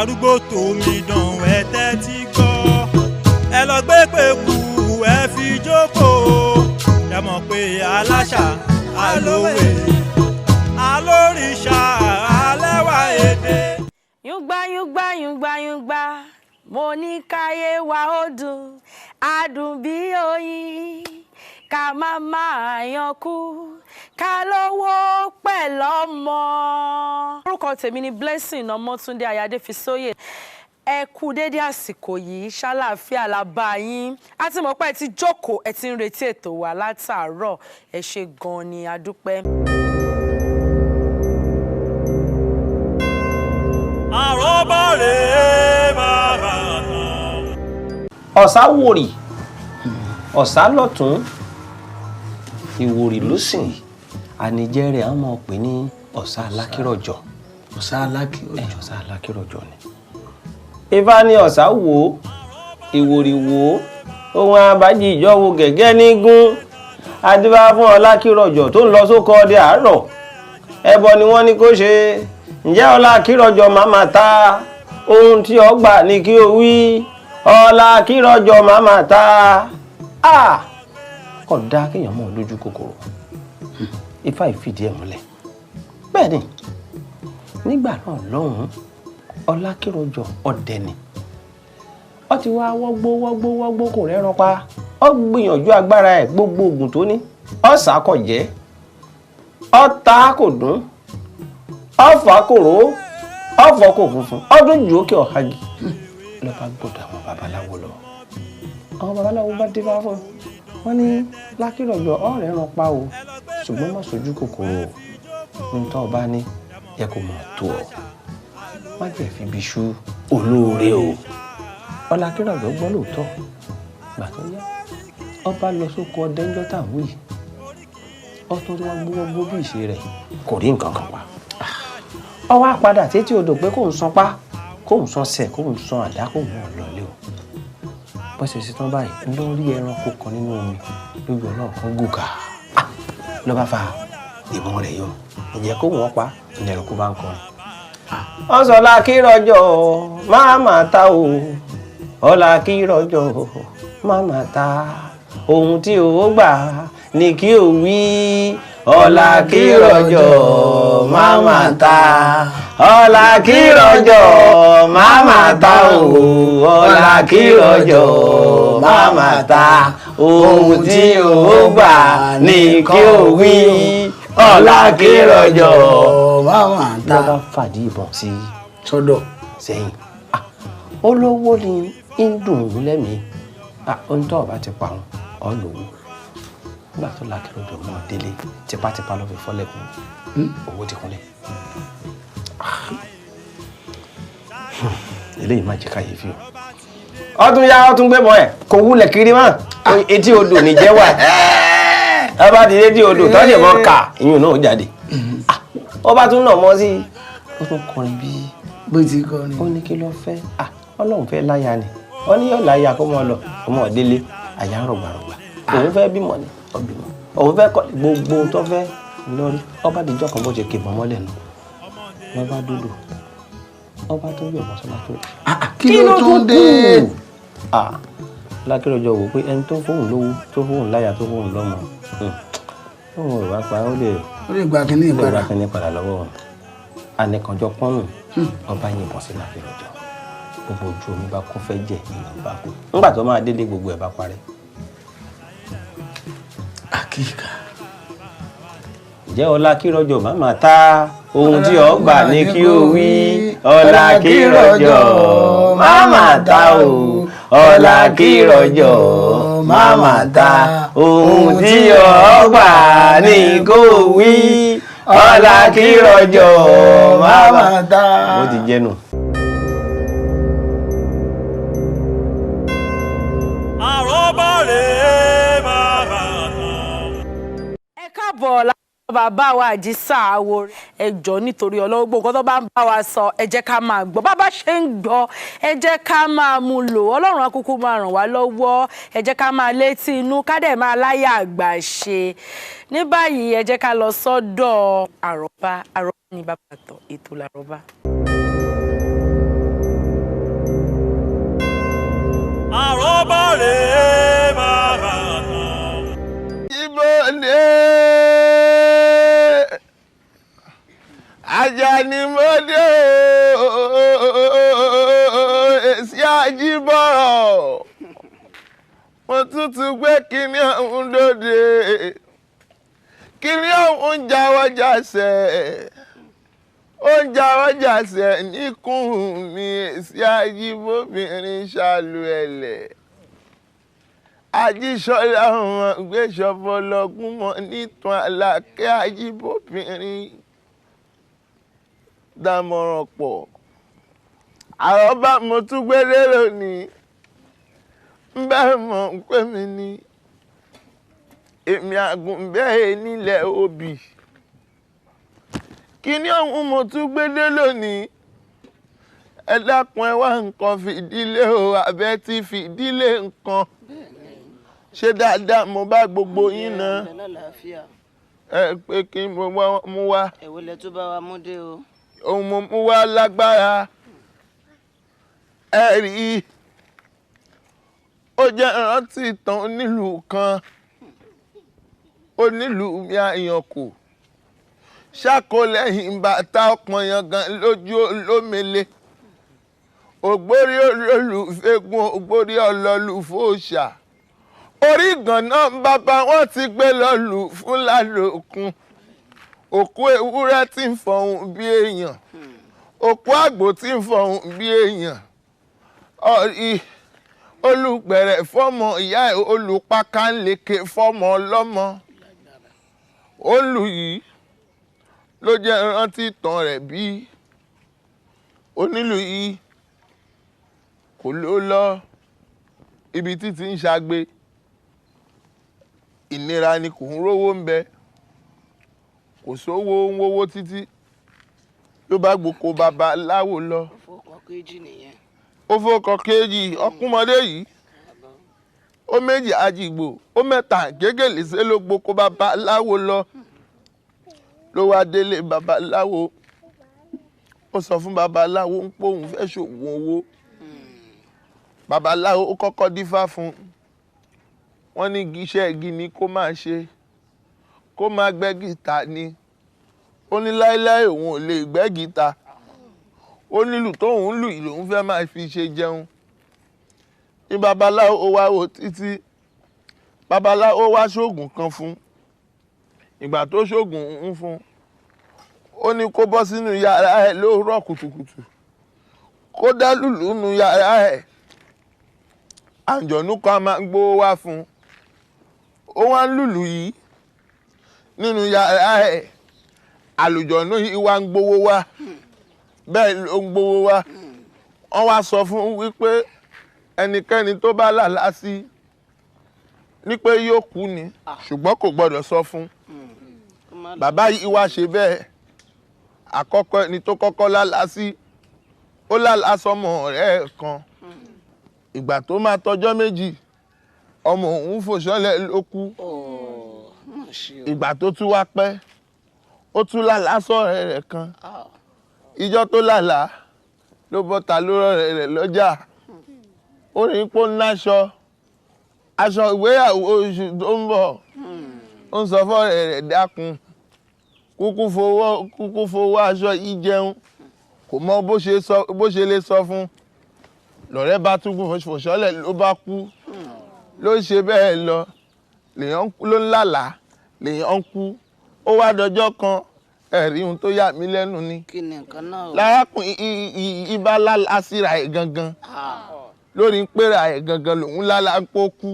arúgbó tòmí dàn ẹ tẹ́tí gbọ́ ẹ lọ gbé pẹ̀kú ẹ fi jókòó ẹ mọ̀ pé aláṣà alówè alórìṣà alẹ́wà èdè. yúngbá yúngbá yúngbá yúngbá mo ní káyé wa ó dùn adùn bí oyin ká má máa yankú ká lówó pẹ̀lú ọmọ. orúkọ tèmi ni Blessing Omotunde Ayadefisóyè. ẹ kú dédé àsìkò yìí ṣàlàáfíà la bá yín a ti mọ̀ pé ẹ ti jókòó ẹ ti ń retí ètò wa látàárọ̀ ẹ ṣé gan ni a dúpẹ́. Aroba rèé bàbá náà. ọ̀sá wòrì ọ̀sá lọ́tún ìwòrì lósìn ànijẹ́ rẹ̀ àwọn ọmọ pè ní ọ̀sá alákírọ̀jọ̀. ọ̀sá alákírọ̀jọ̀. ọ̀sá alákírọ̀jọ̀ ni. ifá ní ọ̀sá wò ìwòrì wò ohun abájí ìjọ́wò gẹ́gẹ́ ní gún adébá fún ọlákírọ̀jọ̀ tó ń lọ sóko ọdẹ àárọ̀ ẹbọ ni wọ́n ní kó ṣe ǹjẹ́ ọlákírọ̀jọ̀ màmá ta ohun tí ó gbà ní kí o wí ọlákírọ̀jọ̀ màmá ta kò dáa kéèyàn mọ̀ lójú kòkòrò ifá ìfìdí ẹ̀ múlẹ̀ bẹ́ẹ̀ ni nígbà náà lọ́hùn-ún ọlákírọ̀jọ̀ ọdẹ ni ó ti wá wọ́gbó kò rẹ́ran pa ó gbìyànjú agbára ẹ̀ gbogbo oògùn tó ní ọ̀sà kò jẹ́ ọ̀tá kò dún ọ̀fà kò ró ọ̀fọ̀ kò funfun ọdún jù ókè ọ̀hagi ló bá gbọ́dọ̀ àwọn babaláwo lọ àwọn babaláwo bá dé bá fún wọn ní lákírọ̀jọ̀ ọ̀rẹ́ ran pa o ṣùgbọ́n má sojú kòkòrò nítorí ọba ní yẹ kó mọ̀ tó ọ má jẹ́ fi bí ṣú olóore o ọlákírọ̀jọ̀ gbọ́ lóòótọ́ gbà tó yá ọba lọ sóko ọdẹ ńjọ́ tá à ń wí ọtún tí wọ́n gbówó bí ìṣe rẹ̀ kò rí nǹkan kan pa ọwọ́ àpadà títí odò pé kóun san pa kóun san sẹ̀ kóun san àdá kóun náà lọlé o bó ṣe ṣe tán báyìí ló rí ẹranko kan nínú omi lójú ọlọ́ọ̀kan gùgà ló bá fa ìmọ̀ rẹ̀ yọ ǹjẹ́ kó wọ́n pa ìdẹ̀rùkú bá ń kọrin. wọ́n sọ lákírọ̀jọ̀ máma ta o ọlákírọ̀jọ̀ máma ta ohun tí o gbà ní kí o wí ọlákírọ̀jọ̀ máma ta ọlákírọ̀jọ̀ máma ta o ọlákírọ̀jọ̀ máma ta ohun tí o gbà ní kí o wí ọlákírọ̀jọ̀ máma ta. ló bá fàdí ìbọn sí sọ́dọ̀ sẹ́yìn olówó ni ń dùn ún lẹ́mìí ohun tó ọba ti pa òun ọ lòwó nígbà tó lákírọ̀jọ̀ mọ́ délé tipátipá ló fi fọ́lẹ̀kùn owó ti kúnlẹ̀ eléyìí má jẹ́ káyéfì o ọtún yá ọtún gbé bọ́ ẹ̀ kò wúlẹ̀ kiri mọ́ etí odò níjẹ́ wà ẹ bá ti létí odò tọ́jú mọ́ ká ìyún náà jáde ọba tún nà mọ́ sí ó tún kọrin bí bó ti kọrin ó ní kí ló fẹ́ ọlọ́run fẹ́ láya ni ó ní yóò láya kó mọ́ lọ ọmọ délé àyà ń rọ̀gbàrọ̀gbà òun fẹ́ bímọ ni ọbìmọ òun fẹ́ kọ́ gbogbo tó fẹ́ lórí ọba dìjọ́ kan bó ṣe ké bọ́mọ́ lẹ́nu lọ́ba dúdú ọba tó yọ̀ mọ́ sọ́ba tó kí ló tún dé. lákírọ̀jọ̀ wò pé ẹni tó fóun lówó tó fóun láya tó fóun lọ́mọ òun ò bá pa ó lè gba kínní padà lọ́wọ́ òun anìkànjọ pọ́nù ọba yìnbọn sí lákírọ̀jọ̀ gbogbo ojú omi bá kún fẹ́ jẹ́ ìlú bá kú nígbà tó máa délé gbogbo ẹ̀ bá parẹ́. àkíkà. ǹjẹ́ ọlákírọ̀jọ̀ máma ta ohun tí ó gbà ní kí o wí ọlákírọ̀jọ̀ máma ta o ọlákírọ̀jọ̀ máma ta ohun tí ó gbà ní kí o wí ọlákírọ̀jọ̀ máma ta. ó ti jẹ́nu. Aroba rèé bàbá náà. ẹ káàbọ̀ bàbá wa Ajisa àwòrán ẹjọ́ nítorí Ọlọ́run gbogbo nǹkan tó bá ń bá wa sọ ẹ jẹ́ ká máa gbọ́ bá bá ṣe ń gbọ́ ẹ jẹ́ ká máa mú lò Ọlọ́run akúkú máa ràn wá lọ́wọ́ ẹ jẹ́ ká máa létí inú ká dẹ̀ máa láyà àgbà ṣe ní báyìí ẹ jẹ́ ká lọ sọ́dọ̀ Aroba ni bàbá àtọ̀ ètò l'Aroba. Aroba rèé bàbá kan. Ìbọ̀dé Ajanimode èsì Àjíbọ̀rọ̀ mo tútù gbé kíní ọ̀hún dòde kíní ọ̀hún jáwọ́ jásẹ̀ ó ń jáwọ́ jásẹ̀ níkùn mi èsì Àjíbóbìnrin ṣàlù ẹ̀lẹ̀ Ajíṣọlá ọmọ gbéṣọbọ lọgún mọ nítàn Àlàkẹ́ Àjíbóbìnrin dámọ̀ràn pọ̀ àrọ́bá mo tún gbé lérò ní bẹ́ẹ̀ mọ̀ ń pè mí ní èmi àgùnbẹ́ẹ̀ nílẹ̀ òbí kíní ọ̀hún mo tún gbé dé lónìí ẹ dákun ẹ wá nǹkan fìdílé o àbẹ́ tí fìdílé nǹkan ṣé dáadáa mo bá gbogbo yín náà ẹ pé kí mo mú wá. èwo lẹ tó bá wa mú dé o. ohun mo mú wá lágbára ẹ rí ó jẹ́ ìrántí ìtàn onílùú kan onílùú mi àyànkù ṣáko lẹ́yìn bàtà ọpọ́n yangan lójú olómele ògbórí olólùfẹ́gun ògbórí ọlọ́lùfọ́ọ̀ṣà orí ìgànnà bàbá wọn ti gbé lọ́lù fún lálòkun òkú ewúrẹ́ tí ń fọhùn bí èèyàn òkú àgbò tí ń fọhùn bí èèyàn olùgbẹ̀rẹ̀ fọ́mọ ìyá ẹ̀ olùpákánleke fọ́mọ ọlọ́mọ olù yìí ló jẹ́ rántí ìtàn rẹ̀ bí onílù yìí kò ló lọ ibi títí ń ṣagbe ìnira ni kò ń rówó ń bẹ kò sówó ń wówó títí ló bá gboko babaláwo lọ. ó fọkàn kejì ọkùnmọdé yìí ó méjì àjìgbò ó mẹ́ta gégèlè ṣe ló gboko babaláwo lọ ló wá délé babaláwo ó sọ fún babaláwo ń pòun fẹ́ ṣògùn owó babaláwo ó kọ́kọ́ dífá fún wọ́n ní iṣẹ́ igi ni kó máa ṣe kó máa gbẹ́ gìtá ni ó ní láéláé òun ò lè gbẹ́ gìtá ó nílù tóun lù yìí lòun fẹ́ máa fi ṣe jẹun ní babaláwo ó wá wò títí babaláwo wá ṣoògùn kan fún ìgbà tó ṣoògùn ń fún ó ní kó bọ́ sínú yàrá ẹ̀ lóòrọ̀ kùtùkùtù kó dá lùlù nínú yàrá ẹ̀ àǹjọ̀nú kan máa ń gbówó wá fún ó wá ń lùlù yìí nínú yàrá ẹ̀ àlùjọ̀nú yìí wá ń gbówó wá bẹ́ẹ̀ ló ń gbówó wá wọ́n wá sọ fún wípé ẹnikẹ́ni tó bá lálàá sí ní pé yóò kú ni ṣùgbọ́n kò gbọ́dọ̀ sọ fún bàbá yìí wá ṣe bẹ́ẹ̀ àkọ́kọ́ ẹni tó kọ́kọ́ lálàá sí ó lálàá sọmọ ọ̀rẹ́ ẹ̀ kan ìgbà tó máa tọjọ́ méjì ọmọ òun fò sọ́lẹ̀ ló kú ìgbà tó tún wá pẹ́ ó tún lálàá sọ̀rẹ́ rẹ̀ kan ìjọ́ tó lálàá ló bọ́ta lórọ̀ rẹ̀ lọ́jà ó ní pó náṣọ aṣọ ìgbéyàwó oṣù tó ń bọ̀ ó ń sọ fọ́rẹ́ rẹ̀ dákun kúkú fowó aṣọ yìí jẹun kò mọ bó ṣe lè sọ fún lọ́rẹ́ bá tún fòṣọ́lẹ̀ ló bá kú ló ṣe bẹ́ẹ̀ lọ lèèyàn ló ń lálàá lèèyàn ń kú ó wá dọjọ́ kan ẹ̀rí ohun tó yà mí lẹ́nu ni lárákùnrin ibà lálàá síra ẹ̀ gangan lórí ń pèrà ẹ̀ gangan lòun lálàá ń pọ́ kú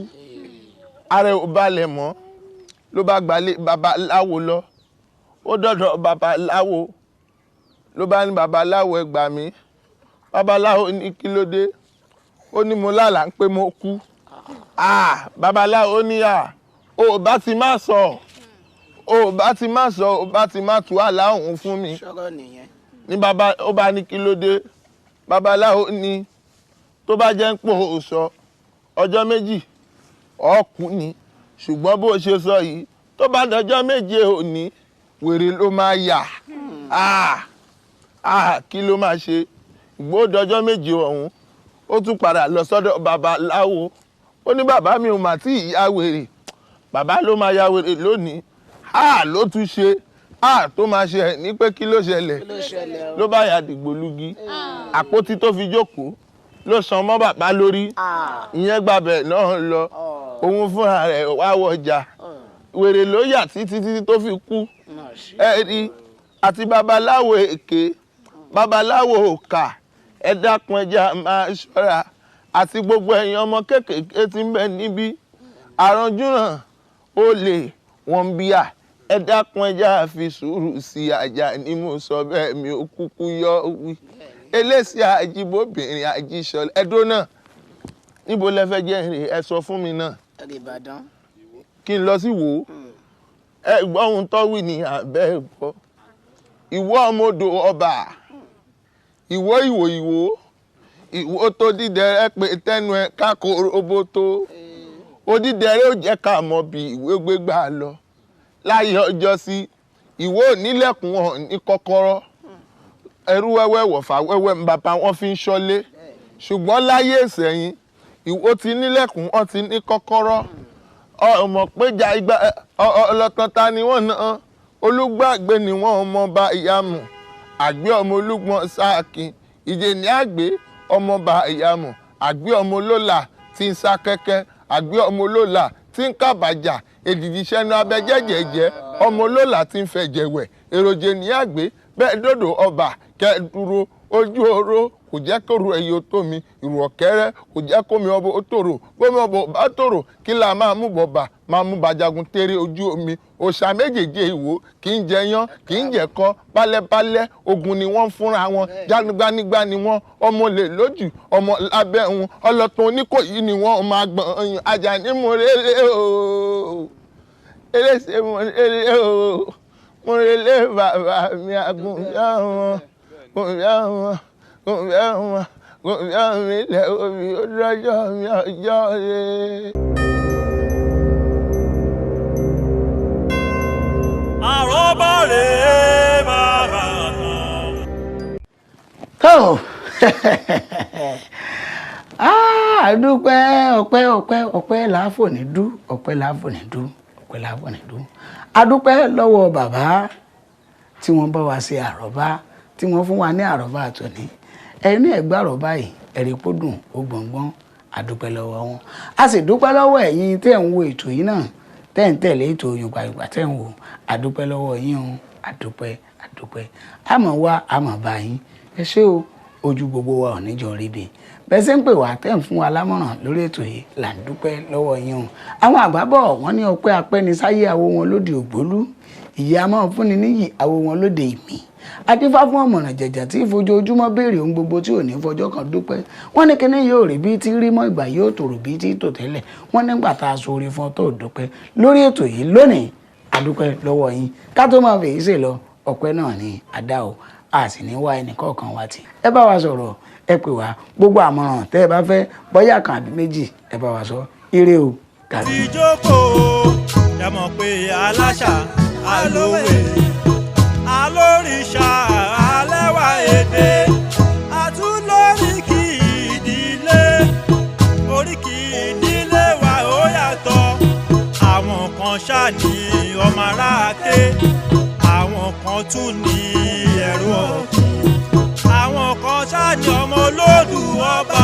ara ẹ̀ ò balẹ̀ mọ́ ló bá gbalé babaláwo lọ ó dọ̀dọ̀ babaláwo ló bá ní babaláwo ẹ gbà mí babaláwo ní kí ló dé ó ní mo lálàá ń pé mo kú babaláwo ní ó bá ti má sọ ó bá ti má tú àlá òun fún mi ní bàbá ó bá ní kí ló dé babaláwo ní tó bá jẹ́ ń pò ó sọ ọjọ́ méjì ọ̀kú ni ṣùgbọ́n bó ṣe sọ yìí tó bá dọjọ́ méje òní wèrè ló máa yà kí ló máa ṣe ìgbó dọjọ́ méje ọ̀hún ó tún padà lọ sọ́dọ̀ babaláwo ó ní bàbá mi ò mà tí ì ya wèrè bàbá ló máa ya wèrè lónìí ló tún ṣe tó máa ṣe ẹ̀ ní pé kí ló ṣẹlẹ̀ ló bá ya dìgbòlugi àpótí tó fi jókòó ló san mọ́ bàbá lórí ìyẹn gbàbẹ̀ náà lọ òun fúnra rẹ̀ wá wọjà wèrè ló yà títí tó fi kú ẹ rí àti babaláwo èké babaláwo òkà ẹ dákun ẹja máa ṣọ́ra àti gbogbo ẹ̀yin ọmọ kéékèèké tí ń bẹ níbí àránjúràn olè wọn bíà ẹ dákun ẹja fi sùúrù sí ajá ni mo sọ bẹ́ẹ̀ mi ò kúkú yọ wí eléṣì àjíbóbìnrin àjíṣọlá ẹdó náà níbo lẹ fẹ́ jẹ́ rè ẹ sọ fún mi náà Ìbàdàn kí n lọ sí wò ó ẹ gbọ́ ohun tọ́wì ní abẹ́ ẹ̀gbọ́ ìwọ ọmọdò ọba ìwọ tó dídẹrẹ́ pé tẹnu ẹ kákòrò owó tó odídẹrẹ́ ò jẹ́ ká mọ̀ bí ìwé gbégbá lọ láyé ọjọ́ sí ìwọ onílẹ̀kùn wọn ní kọ́kọ́rọ́ ẹrú wẹ́wẹ́ wọ̀fà wẹ́wẹ́ ń bàbá wọn fi ń ṣọ́lé ṣùgbọ́n láyé ìsẹ̀yìn ìwọ ti nílẹ̀kùn wọn ti ní kọ́kọ́rọ́ ọmọ péjà igba ọlọ́tàn ta ni wọ́n náà olùgbàgbé ni wọ́n ọmọ bá ìyàmù àgbẹ̀ ọmọ olúgbọ́n sáàkì ìjẹ ní àgbẹ̀ ọmọ bá ìyàmù àgbẹ̀ ọmọ olólà tí ń sá kẹ́kẹ́ àgbẹ̀ ọmọ olólà tí ń kàbàjà èdìdì sẹ́nu abẹ́jẹ́jẹ́jẹ́ ọmọ olólà tí ń fẹ̀jẹ̀ wẹ̀ èròjẹ ní àgbẹ̀ bẹ́ẹ̀ dòdò ọba kẹ́ẹ̀dúró ojú oró kò jẹ́ kóru ẹ̀yẹ tó mi ìrù ọ̀kẹ́rẹ́ kò jẹ́ kómi ọbọ̀ ó tòrò gómìnà ọbọ̀ bá tòrò kí la máa mú bọ̀bà máa mú bàjagun tẹ́rẹ́ ojú omi òòṣà méjèèjì ìwò kì í jẹyán kì í jẹ̀kọ́ pálẹ́pálẹ́ ogun ni wọ́n fúnra wọn jánigbánigbá ni wọ́n ọmọ lè lójú ọmọ lábẹ́ wọn ọlọ́tàn oníkòyí ni wọ́n máa gbọ̀n ọyàn Àjàní mo rélé o eléṣe mo rélé o mo rélé bàbá mi àgùnbíà wọn gùnbíà wọn gùnbíà wọn gùnbíà mi lẹ̀ omi ó dọ́jọ́ mi ọjọ́ rẹ̀. Aroba rè bàbá kan. tó àdúpẹ́ ọpẹ́ láàfòní dú ọpẹ́ láàfòní dú ọpẹ́ láàfòní dú àdúpẹ́ lọ́wọ́ bàbá tí wọ́n bá wa ṣe àrọ́bá tí wọ́n fún wa ní àrọ́bá àtòní ẹ̀yin ní ẹ̀gbá àrọ́bá yìí ẹ̀rí kó dùn ó gbọ̀ngbọ́n àdúpẹ́ lọ́wọ́ wọn a sì dúpẹ́ lọ́wọ́ ẹ̀yin tẹ́ ń wo ètò yìí náà tẹ́ ń tẹ̀lé ètò Yorùbá tẹ́ ń wò àdúpẹ́ lọ́wọ́ yín o àdúpẹ́ àmọ́ wá àmọ́ bá yín ẹ ṣé o ojú gbogbo wa ò níjọ ríbi bẹ́ẹ̀ ṣe ń pè wá tẹ́ ń fún wa lámọ̀ràn lórí ètò yìí là ń dúpẹ́ lọ́wọ́ yín o àwọn àgbàbọ̀ wọ́n ní ọpẹ́ apẹ́ni sáyé àwo wọn lóde Ògbólú ìyá máa fúnni níyì àwo wọn lóde Ìmì adífá fún ọmọràn jẹjà tí ìfojoojúmọ́ béèrè ohun gbogbo tí ò ní fọjọ́ kan dúpẹ́ wọ́n ní kíní yóò rí bí tí rí mọ́ ìgbà yóò tòrò bí tí tò tẹ́lẹ̀ wọ́n nígbà tá a sóore fún ọ tó dúpẹ́ lórí ètò yìí lónìí adúpẹ́ lọ́wọ́ yín ká tó máa fèyí ṣe lọ ọpẹ́ náà ní adá o a sì ní wá ẹnì kọ̀ọ̀kan wá tì ẹ bá wa sọ̀rọ̀ ẹ pè wá gbogbo àmọ̀ràn tẹ́ ẹ bá fẹ́ bóyá kan àbí méjì ẹ bá wa sọ ire o. ìjókòó ẹ mọ̀ pé aláṣà alówè alórìṣà alẹ́wà èdè àtúnlóríkì ìdílé oríkì ìdílé wa ó yàtọ̀ àwọn kan ṣáà ní ọmọ aráàké àwọn kan tún ní ẹ̀rọ ọ̀gbìn àwọn kan ṣáà ní ọmọ olódù ọba